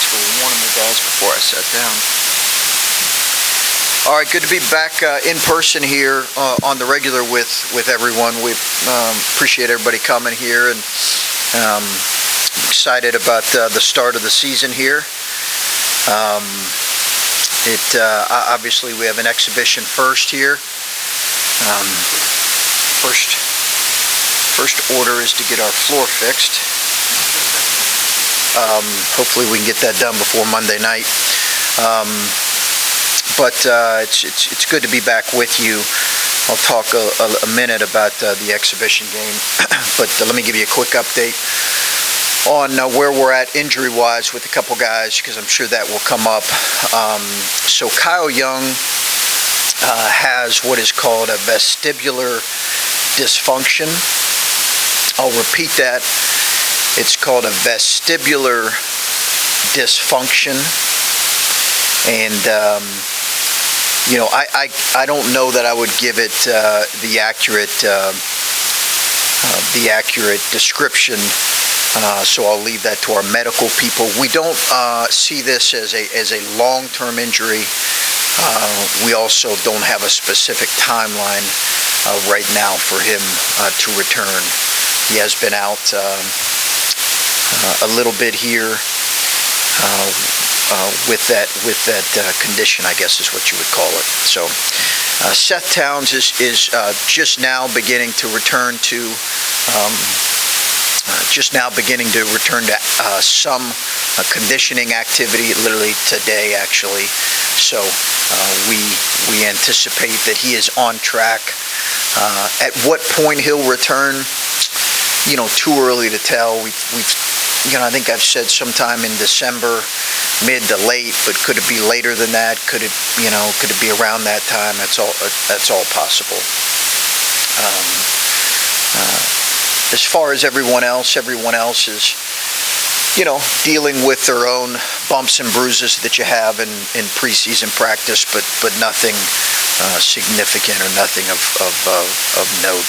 let's go warm the guys before I sat down. All right, good to be back in person here on the regular with everyone. We appreciate everybody coming here, and excited about the start of the season here. Obviously we have an exhibition first here. First order is to get our floor fixed. Hopefully we can get that done before Monday night. But it's good to be back with you. I'll talk a minute about the exhibition game, but let me give you a quick update on where we're at injury-wise with a couple guys, because I'm sure that will come up. So Kyle Young has what is called a vestibular dysfunction. I'll repeat that. It's called a vestibular dysfunction. And I don't know that I would give it the accurate description. So I'll leave that to our medical people. We don't see this as a long-term injury. We also don't have a specific timeline right now for him to return. He has been out a little bit here with that condition, I guess is what you would call it. So Seth Towns is just now beginning to return to some conditioning activity, literally today actually. So we anticipate that he is on track. At what point he'll return, too early to tell. I think I've said sometime in December, mid to late, but could it be later than that? Could it be around that time? That's all possible. As far as everyone else is, dealing with their own bumps and bruises that you have in preseason practice, but nothing significant or nothing of note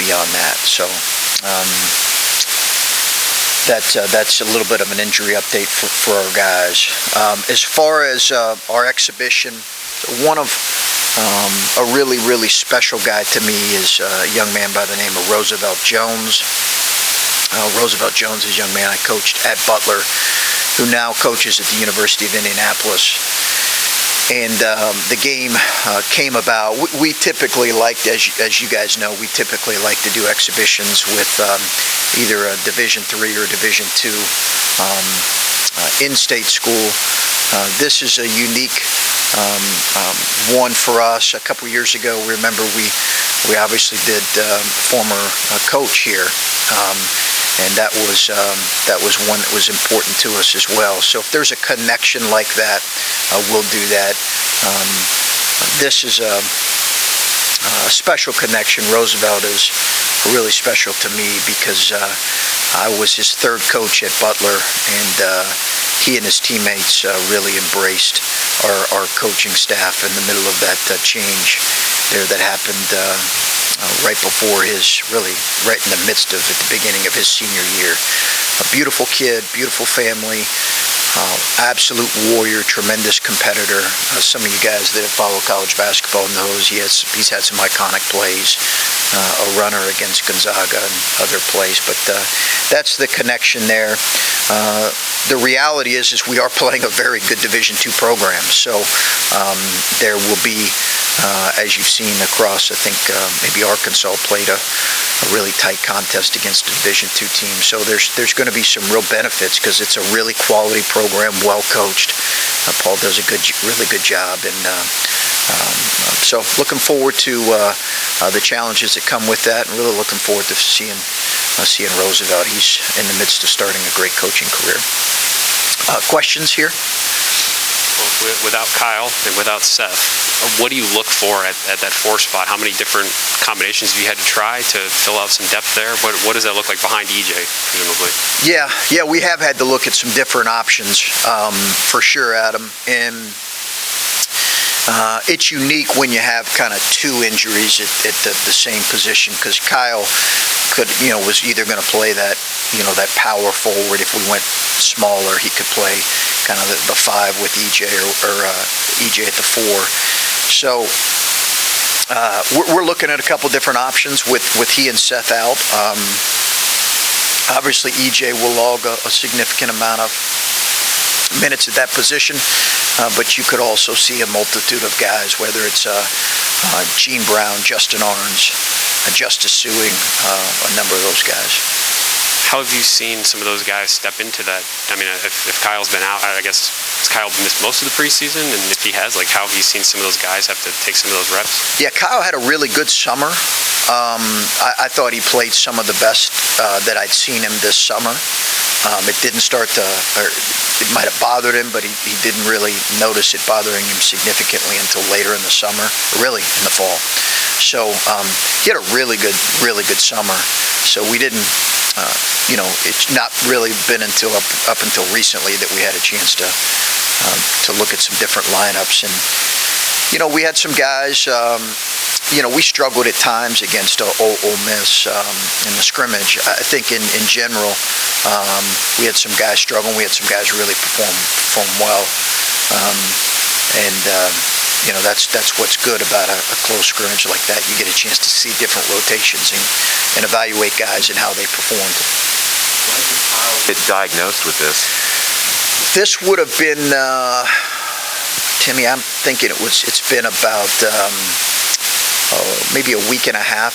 beyond that. So that's a little bit of an injury update for our guys. As far as our exhibition, one of a really special guy to me is a young man by the name of Roosevelt Jones. Roosevelt Jones is a young man I coached at Butler, who now coaches at the University of Indianapolis. And the game came about. We typically like, as you guys know, we typically like to do exhibitions with either a Division III or Division II in-state school. This is a unique one for us. A couple years ago, remember we obviously did former coach here, and that was one that was important to us as well. So if there's a connection like that, we'll do that. This is a special connection. Roosevelt is really special to me because I was his third coach at Butler, and he and his teammates really embraced our coaching staff in the middle of that change there that happened right before right in the midst of, at the beginning of his senior year. A beautiful kid, beautiful family, absolute warrior, tremendous competitor. Some of you guys that have followed college basketball knows he's had some iconic plays, a runner against Gonzaga and other plays, but that's the connection there. The reality is we are playing a very good Division II program, so there will be, as you've seen across, I think maybe Arkansas played a really tight contest against a Division II team. So there's going to be some real benefits because it's a really quality program, well coached. Paul does a really good job, and so looking forward to the challenges that come with that, and really looking forward to seeing Roosevelt. He's in the midst of starting a great coaching career. Questions here? Without Kyle and without Seth, what do you look for at that 4 spot? How many different combinations have you had to try to fill out some depth there? What does that look like behind EJ, presumably? Yeah, we have had to look at some different options for sure, Adam. And it's unique when you have kind of 2 injuries at the same position, because Kyle was either going to play that that power forward. If we went smaller, he could play kind of the 5 with EJ or EJ at the 4. So we're looking at a couple different options with he and Seth out. Obviously, EJ will log a significant amount of minutes at that position, but you could also see a multitude of guys, whether it's Gene Brown, Justin Arns, Justice Suing, a number of those guys. How have you seen some of those guys step into that? I mean, if Kyle's been out, I guess has Kyle missed most of the preseason? And if he has, how have you seen some of those guys have to take some of those reps? Yeah, Kyle had a really good summer. I thought he played some of the best that I'd seen him this summer. It didn't start to, or it might have bothered him, but he didn't really notice it bothering him significantly until later in the summer, really in the fall. So he had a really good summer. So we didn't, it's not really been until up until recently that we had a chance to look at some different lineups. And we had some guys. We struggled at times against Ole Miss in the scrimmage. I think in general, we had some guys struggling. We had some guys really perform well. That's what's good about a close scrimmage like that. You get a chance to see different rotations and evaluate guys and how they performed. When did Kyle get diagnosed with this? This would have been, Timmy, I'm thinking it's been about maybe a week and a half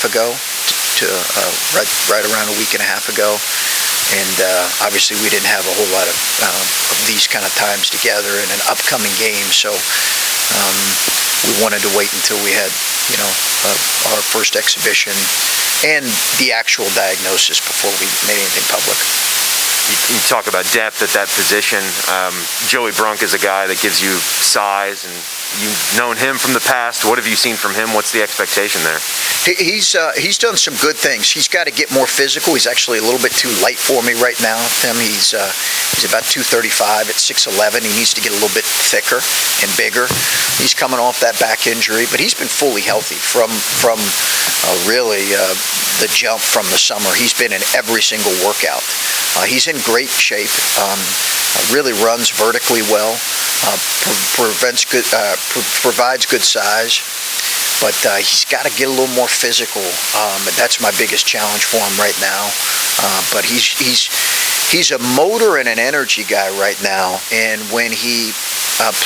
ago, right around a week and a half ago. And obviously we didn't have a whole lot of these kind of times together in an upcoming game, so we wanted to wait until we had our first exhibition and the actual diagnosis before we made anything public. You talk about depth at that position. Joey Brunk is a guy that gives you size, and you've known him from the past. What have you seen from him? What's the expectation there? He's done some good things. He's got to get more physical. He's actually a little bit too light for me right now, Tim. He's about 235 at 6'11". He needs to get a little bit thicker and bigger. He's coming off that back injury, but he's been fully healthy from really the jump from the summer. He's been in every single workout. He's in great shape. Really runs vertically well. Provides good size. But he's got to get a little more physical. That's my biggest challenge for him right now. But he's a motor and an energy guy right now. And when he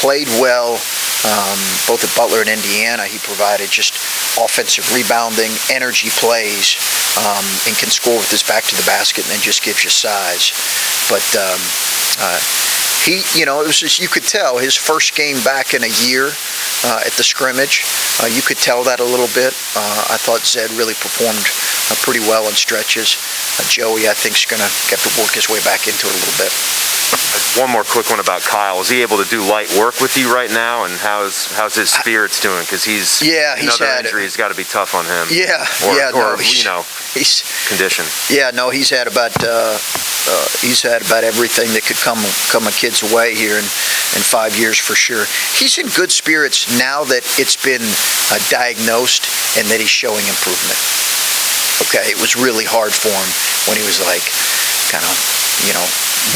played well, both at Butler and Indiana, he provided just offensive rebounding, energy plays, and can score with his back to the basket, and then just gives you size. But it was just, you could tell his first game back in a year at the scrimmage. You could tell that a little bit. I thought Zed really performed pretty well in stretches. Joey, I think, is going to get to work his way back into it a little bit. One more quick one about Kyle. Is he able to do light work with you right now? And how's his spirits doing? Because he's another injury has got to be tough on him. He's condition. Yeah, no, he's had about everything that could come a kid's way here in 5 years for sure. He's in good spirits now that it's been diagnosed and that he's showing improvement. Okay, it was really hard for him when he was kind of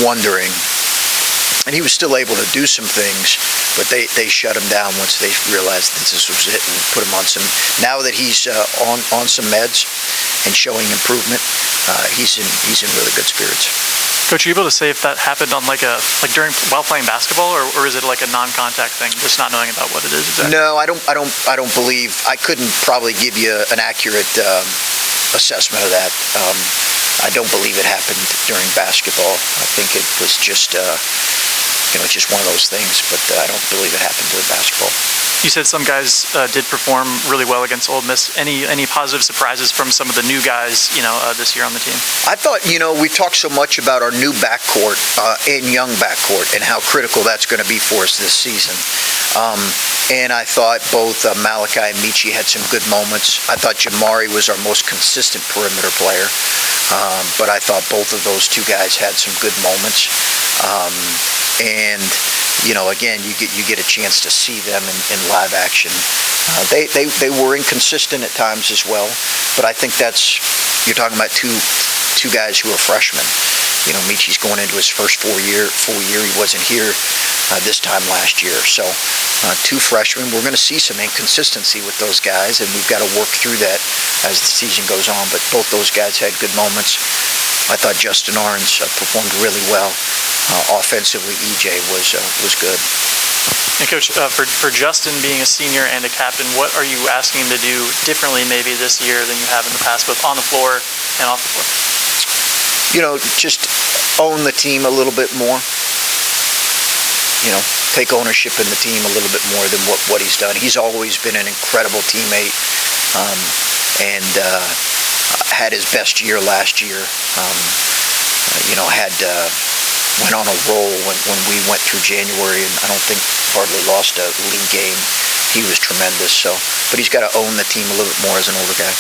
wondering. And he was still able to do some things, but they shut him down once they realized that this was it and put him on some. Now that he's on some meds and showing improvement, he's in really good spirits. Coach, are you able to say if that happened on while playing basketball, or is it like a non-contact thing, just not knowing about what it is exactly? No, I don't believe. I couldn't probably give you an accurate assessment of that. I don't believe it happened during basketball. I think it was just it's just one of those things, but I don't believe it happened during basketball. You said some guys did perform really well against Ole Miss. Any positive surprises from some of the new guys, this year on the team? I thought, we talked so much about our new backcourt and young backcourt and how critical that's going to be for us this season. And I thought both Malachi and Michi had some good moments. I thought Jamari was our most consistent perimeter player. But I thought both of those two guys had some good moments. And again, you get a chance to see them in live action. They were inconsistent at times as well, but I think that's you're talking about two guys who are freshmen. You know, Michi's going into his first full year. He wasn't here this time last year. So two freshmen. We're going to see some inconsistency with those guys, and we've got to work through that as the season goes on. But both those guys had good moments. I thought Justin Arns performed really well. Offensively, EJ was good. And Coach, for Justin being a senior and a captain, what are you asking him to do differently maybe this year than you have in the past, both on the floor and off the floor? You know, just own the team a little bit more. You know, take ownership in the team a little bit more than what he's done. He's always been an incredible teammate, and had his best year last year. You know, went on a roll when we went through January, and I don't think hardly lost a league game. He was tremendous. So, but he's got to own the team a little bit more as an older guy.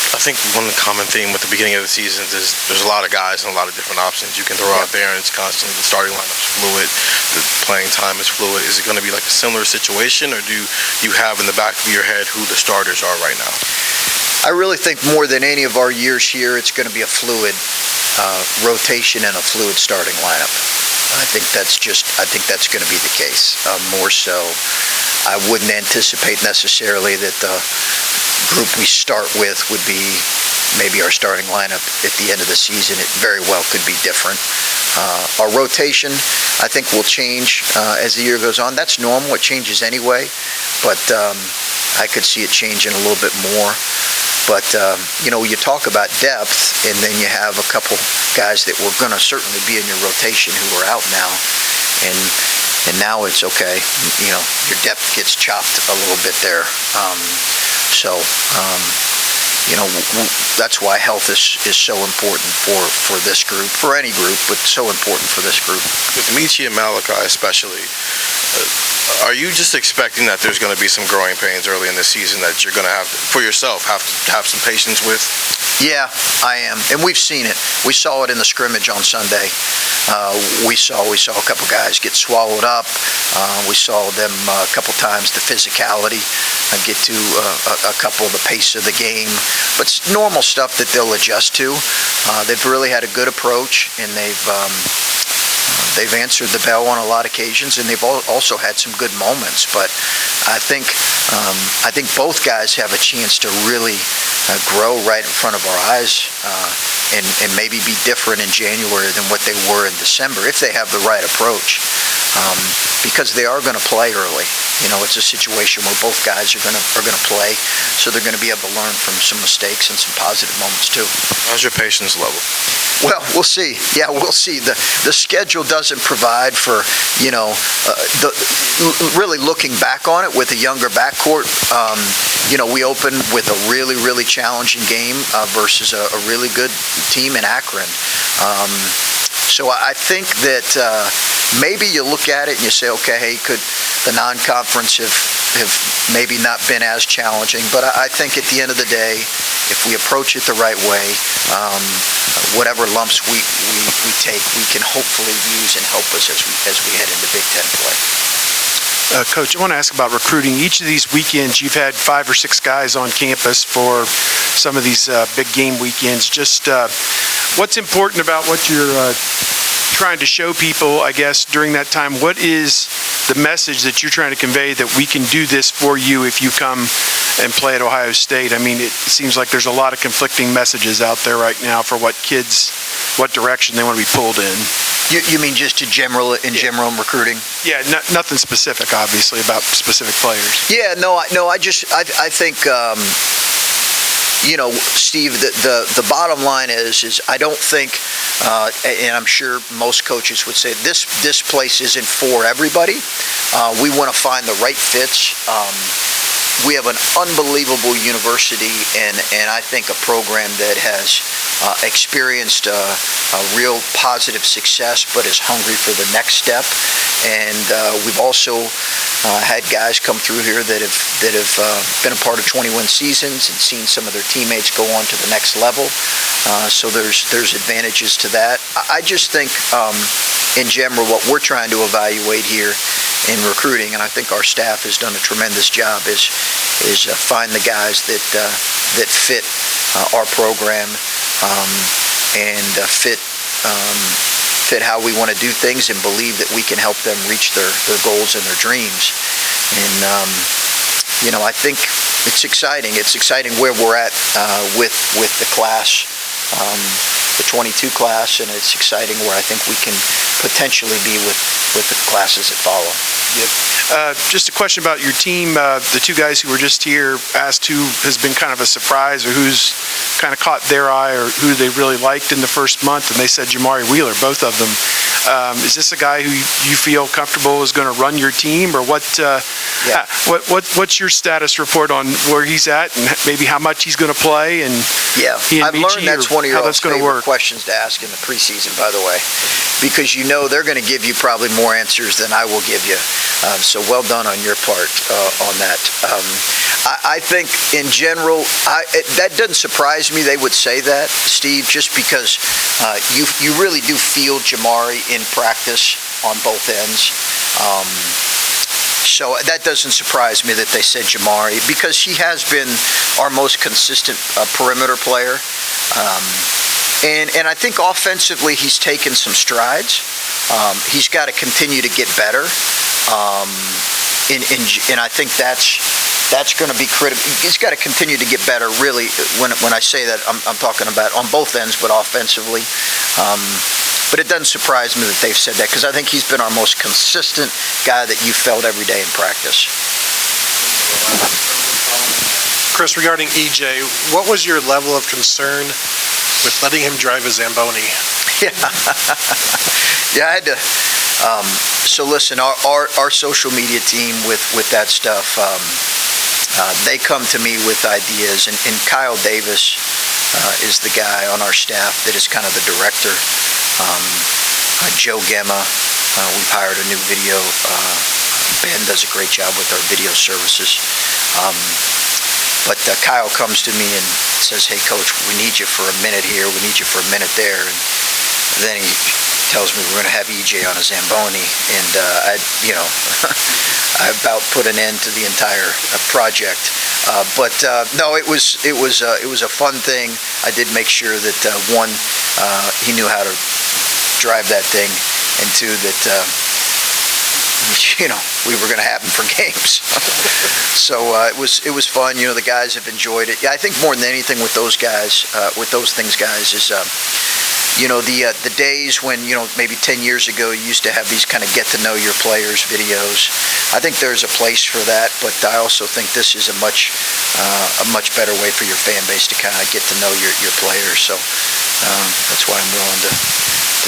I think one common theme with the beginning of the season is there's a lot of guys and a lot of different options you can throw out there, and it's constantly the starting lineup's fluid, the playing time is fluid. Is it going to be like a similar situation, or do you have in the back of your head who the starters are right now? I really think more than any of our years here, it's going to be a fluid rotation and a fluid starting lineup. I think that's going to be the case. More so, I wouldn't anticipate necessarily that the group we start with would be maybe our starting lineup at the end of the season. It very well could be different. Our rotation, I think, will change as the year goes on. That's normal. It changes anyway, but I could see it changing a little bit more. But, you know, you talk about depth, and then you have a couple guys that were going to certainly be in your rotation who are out now. And now it's okay. You know, your depth gets chopped a little bit there. You know, that's why health is so important for this group, for any group, but so important for this group. With Michi and Malachi especially, are you just expecting that there's going to be some growing pains early in the season that you're going to have, for yourself, have to have some patience with? Yeah, I am, and we've seen it. We saw it in the scrimmage on Sunday. We saw a couple guys get swallowed up. We saw them a couple times, the physicality get to a couple of the pace of the game. But it's normal stuff that they'll adjust to. They've really had a good approach, and they've answered the bell on a lot of occasions, and they've also had some good moments. But I think both guys have a chance to really grow right in front of our eyes, and maybe be different in January than what they were in December if they have the right approach, because they are going to play early. You know, it's a situation where both guys are going to play, so they're going to be able to learn from some mistakes and some positive moments too. How's your patience level? Well, we'll see. Yeah, we'll see. The schedule doesn't provide for, you know, really looking back on it with a younger backcourt. You know, we opened with a really, really challenging game versus a really good team in Akron. So I think that maybe you look at it and you say, okay, hey, could the non-conference have maybe not been as challenging? But I think at the end of the day, if we approach it the right way, whatever lumps we take, we can hopefully use and help us as we head into Big Ten play. Coach, I want to ask about recruiting. Each of these weekends, you've had 5 or 6 guys on campus for some of these big game weekends. Just what's important about what you're trying to show people, I guess, during that time? What is the message that you're trying to convey that we can do this for you if you come and play at Ohio State? I mean, it seems like there's a lot of conflicting messages out there right now for what direction they want to be pulled in. You mean just general recruiting? Yeah, nothing specific, obviously, about specific players. Yeah, no. I think, you know, Steve, the bottom line is I don't think, and I'm sure most coaches would say this place isn't for everybody. We want to find the right fits. We have an unbelievable university, and I think a program that has experienced a real positive success, but is hungry for the next step. And we've also had guys come through here that have been a part of 21 seasons and seen some of their teammates go on to the next level. So there's advantages to that. I just think, in general, what we're trying to evaluate here in recruiting, and I think our staff has done a tremendous job, is find the guys that fit our program and fit how we want to do things, and believe that we can help them reach their goals and their dreams. And I think it's exciting. It's exciting where we're at with the class, the 22 class, and it's exciting where I think we can potentially be with the classes that follow. Yep. Just a question about your team. The two guys who were just here asked who has been kind of a surprise, or who's kind of caught their eye, or who they really liked in the first month, and they said Jamari Wheeler, both of them. Is this a guy who you feel comfortable is going to run your team, or what? What's your status report on where he's at, and maybe how much he's going to play? And I've learned that's one of your favorite questions to ask in the preseason, by the way, because they're going to give you probably more answers than I will give you. So well done on your part on that. I think in general, that doesn't surprise me they would say that, Steve, just because you really do feel Jamari in practice on both ends. So that doesn't surprise me that they said Jamari, because he has been our most consistent perimeter player. And I think offensively he's taken some strides. He's got to continue to get better. And I think that's going to be critical. He's got to continue to get better, really. When I say that, I'm talking about on both ends, but offensively. But it doesn't surprise me that they've said that, because I think he's been our most consistent guy that you felt every day in practice. Chris, regarding EJ, what was your level of concern with letting him drive a Zamboni? Yeah, I had to. So listen, our social media team with that stuff, they come to me with ideas, and Kyle Davis is the guy on our staff that is kind of the director. Joe Gemma, we've hired a new video. Ben does a great job with our video services. But Kyle comes to me and says, "Hey, Coach, we need you for a minute here. We need you for a minute there." And then he tells me we're going to have EJ on a Zamboni, and I about put an end to the entire project. But no, it was a fun thing. I did make sure that one, he knew how to drive that thing, and two, that we were going to have him for games. So it was fun. The guys have enjoyed it. Yeah, I think more than anything with those guys, with those things, guys, is the days when maybe 10 years ago you used to have these kind of get to know your players videos. I think there's a place for that, but I also think this is a much better way for your fan base to kind of get to know your players. So that's why I'm willing to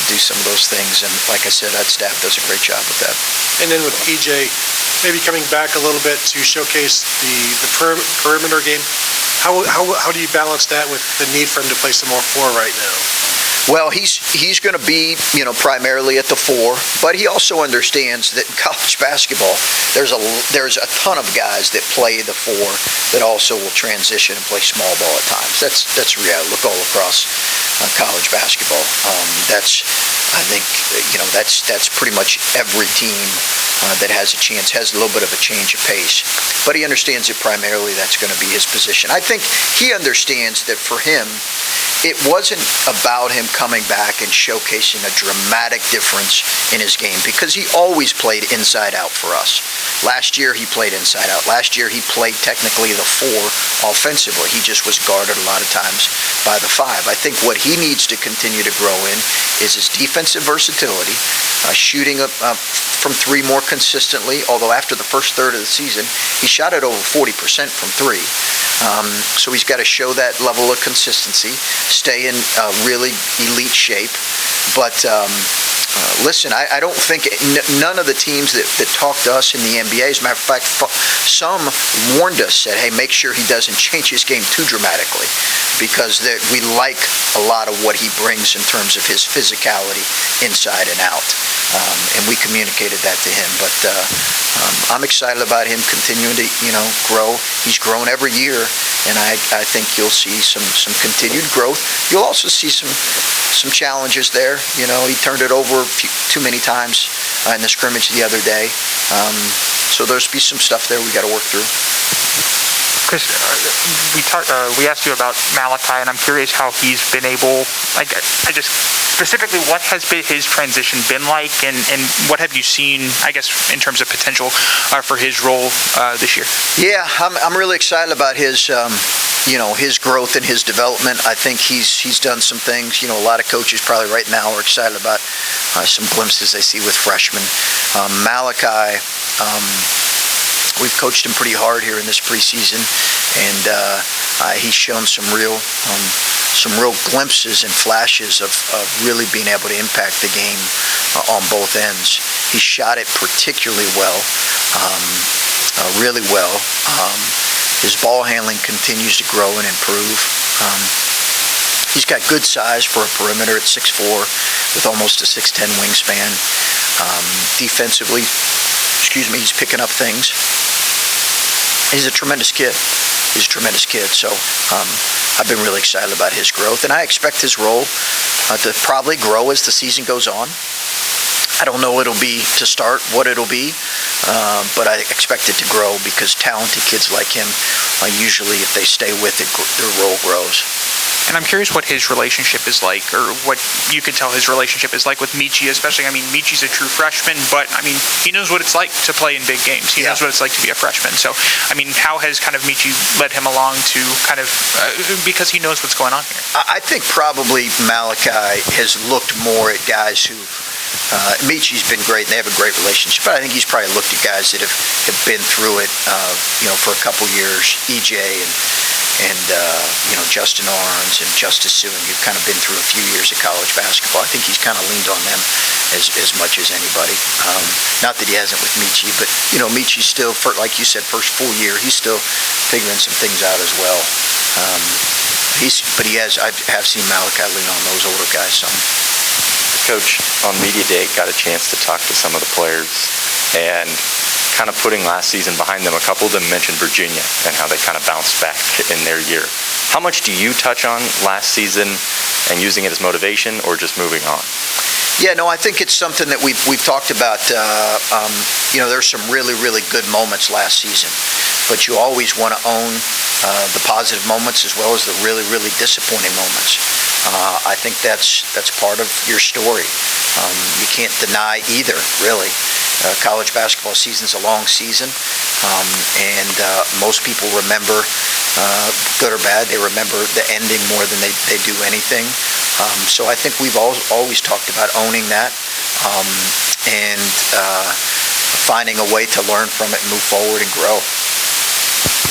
do some of those things. And like I said, that staff does a great job with that. And then with EJ, maybe coming back a little bit to showcase the perimeter game, how do you balance that with the need for him to play some more four right now? Well, he's going to be, primarily at the four, but he also understands that in college basketball, there's a ton of guys that play the four that also will transition and play small ball at times. That's reality. Look all across college basketball. I think that's pretty much every team that has a chance, has a little bit of a change of pace. But he understands that primarily that's going to be his position. I think he understands that for him, it wasn't about him coming back and showcasing a dramatic difference in his game, because he always played inside out for us. Last year he played inside out. Last year he played technically the four offensively. He just was guarded a lot of times by the five. I think what he needs to continue to grow in is his defensive versatility, shooting from three more consistently, although after the first third of the season, he shot it over 40% from three. So he's got to show that level of consistency, stay in really elite shape. But listen, I don't think none of the teams that talk to us in the NBA, as a matter of fact, some warned us, said, hey, make sure he doesn't change his game too dramatically, because we like a lot of what he brings in terms of his physicality inside and out. And we communicated that to him. But I'm excited about him continuing to, grow. He's grown every year, and I think you'll see some continued growth. You'll also see some challenges there. He turned it over too many times in the scrimmage the other day. So there's be some stuff there we got to work through. Chris, we asked you about Malachi, and I'm curious how he's been able, I just, specifically, what has his transition been like, and what have you seen, I guess, in terms of potential for his role this year? Yeah, I'm really excited about his, his growth and his development. I think he's done some things. A lot of coaches probably right now are excited about some glimpses they see with freshmen. Malachi, we've coached him pretty hard here in this preseason, and he's shown some real glimpses and flashes of really being able to impact the game on both ends. He shot it particularly well, really well. His ball handling continues to grow and improve. He's got good size for a perimeter at 6'4", with almost a 6'10" wingspan. Defensively, he's picking up things. He's a tremendous kid. So I've been really excited about his growth, and I expect his role to probably grow as the season goes on. I don't know it'll be to start what it'll be, but I expect it to grow because talented kids like him, usually if they stay with it, their role grows. And I'm curious what his relationship is like, or what you can tell his relationship is like with Michi, especially. Michi's a true freshman, but, he knows what it's like to play in big games. He knows what it's like to be a freshman. So, how has kind of Michi led him along to kind of, because he knows what's going on here? I think probably Malachi has looked more at guys who, Michi's been great, and they have a great relationship, but I think he's probably looked at guys that have been through it, for a couple years, EJ and Justin Arns and Justice Suing, who've kind of been through a few years of college basketball. I think he's kind of leaned on them as much as anybody. Not that he hasn't with Michi, but Michi's still, like you said, first full year, he's still figuring some things out as well. I have seen Malachi lean on those older guys some. Coach, on Media Day, got a chance to talk to some of the players, and kind of putting last season behind them, a couple of them mentioned Virginia and how they kind of bounced back in their year. How much do you touch on last season and using it as motivation, or just moving on? Yeah, no, I think it's something that we've talked about. There's some really, really good moments last season, but you always want to own the positive moments as well as the really, really disappointing moments. I think that's part of your story. You can't deny either, really. College basketball season's a long season, and most people remember, good or bad, they remember the ending more than they do anything. So I think we've always talked about owning that, and finding a way to learn from it and move forward and grow.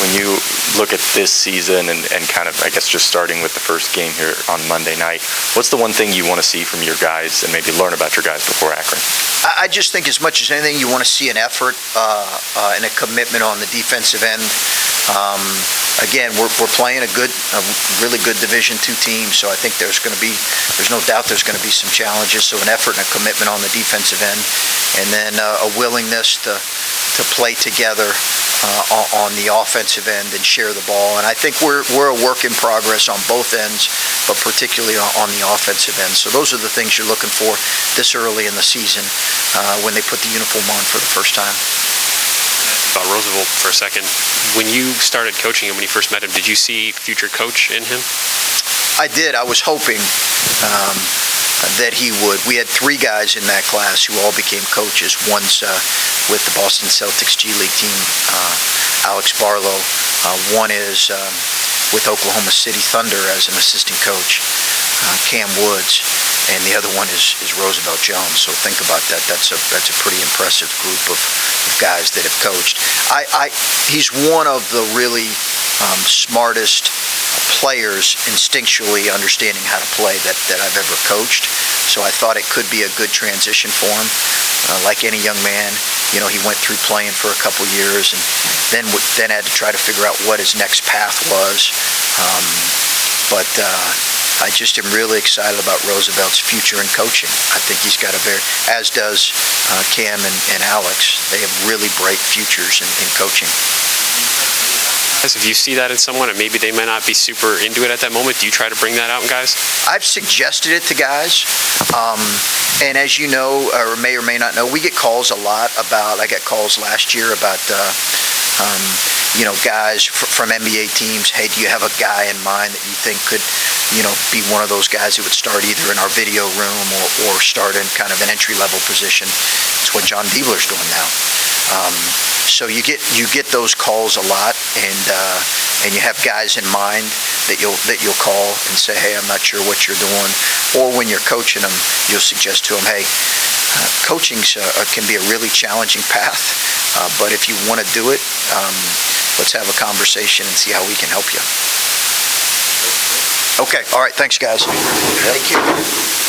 When you look at this season and kind of, I guess, just starting with the first game here on Monday night, what's the one thing you want to see from your guys and maybe learn about your guys before Akron? I just think as much as anything, you want to see an effort and a commitment on the defensive end. Again, we're playing a really good Division II team, so I think there's no doubt there's going to be some challenges. So an effort and a commitment on the defensive end, and then a willingness to play together on the offensive end and share the ball. And I think we're a work in progress on both ends, but particularly on the offensive end. So those are the things you're looking for this early in the season when they put the uniform on for the first time. About Roosevelt for a second. When you started coaching him, when you first met him, did you see future coach in him? I did. I was hoping that he would. We had 3 guys in that class who all became coaches. One's with the Boston Celtics G League team, Alex Barlow. One is with Oklahoma City Thunder as an assistant coach, Cam Woods, and the other one is Roosevelt Jones. So think about that. That's a pretty impressive group of guys that have coached. He's one of the really smartest players instinctually understanding how to play that I've ever coached. So I thought it could be a good transition for him. Like any young man, he went through playing for a couple years and then had to try to figure out what his next path was. But I just am really excited about Roosevelt's future in coaching. I think he's got as does Cam and Alex. They have really bright futures in coaching. If you see that in someone and maybe they might not be super into it at that moment, do you try to bring that out in guys? I've suggested it to guys, and as you know, or may not know, we get calls a lot about, I got calls last year about guys from NBA teams, hey, do you have a guy in mind that you think could, be one of those guys who would start either in our video room or start in kind of an entry-level position? It's what John Diebler's doing now. So you get those calls a lot, and you have guys in mind that you'll call and say, hey, I'm not sure what you're doing. Or when you're coaching them, you'll suggest to them, hey, coaching can be a really challenging path, but if you want to do it, let's have a conversation and see how we can help you. Okay, all right, thanks, guys. Thank you.